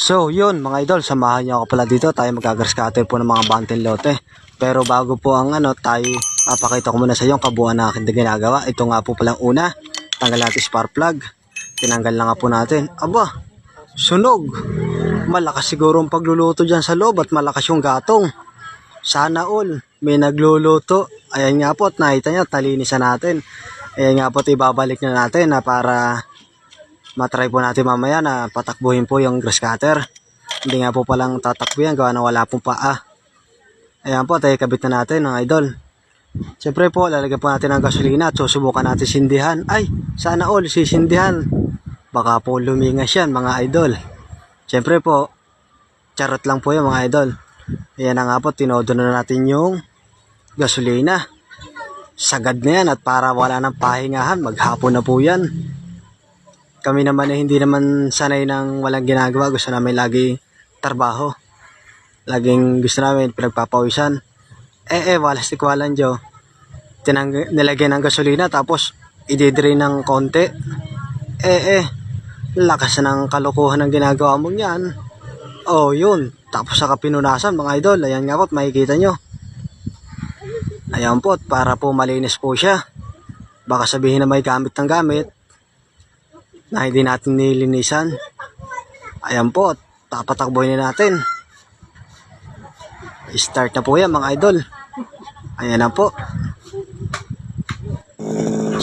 So yun mga idol, samahan niyo ako pala dito. Tayo mag-grass cutter po ng mga banteng lote. Pero bago po ang tayo papakita ko muna sa iyo ang kabuuan na aking ginagawa. Ito nga po palang una, tanggal natin spark plug. Tinanggal na nga po natin. Aba, sunog. Malakas siguro ang pagluluto dyan sa loob at malakas yung gatong. Sana all may nagluluto. Ayan nga po at nakita nyo, talinisan natin. Ayan nga po at ibabalik na natin na para matry po natin mamaya na patakbuhin po yung grass cutter. Hindi nga po palang tatakbo yan gawa na wala pong paa. Ayan po, tayo kabit na natin mga idol. Siyempre po, lalagyan po natin ng gasolina at susubukan natin sindihan. Ay, sana all sisindihan. Baka po lumingas yan mga idol. Siyempre po, charot lang po yan mga idol. Ayan na nga po, tinodo na natin yung gasolina. Sagad na yan at para wala ng pahingahan, maghapon na po yan. Kami naman ay hindi naman sanay ng walang ginagawa. Gusto namin lagi trabaho. Laging gusto namin pinagpapawisan. Walas tikwalan Diyo. Nilagyan ng gasolina tapos i-drain ng konti. Lakas ng kalokohan ng ginagawa mo yan. Oh, yun. Tapos saka pinunasan mga idol. Ayan nga po, makikita nyo. Ayan po, para po malinis po siya. Baka sabihin na may gamit ng gamit na hindi natin nilinisan. Ayan po, papatakboy na natin. Start na po yan mga idol. Ayan na po.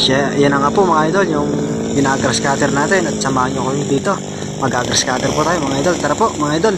Yan na nga po mga idol, yung ginagrass cutter natin. At samahan nyo kami dito. Mag-grass cutter po tayo mga idol. Tara po mga idol.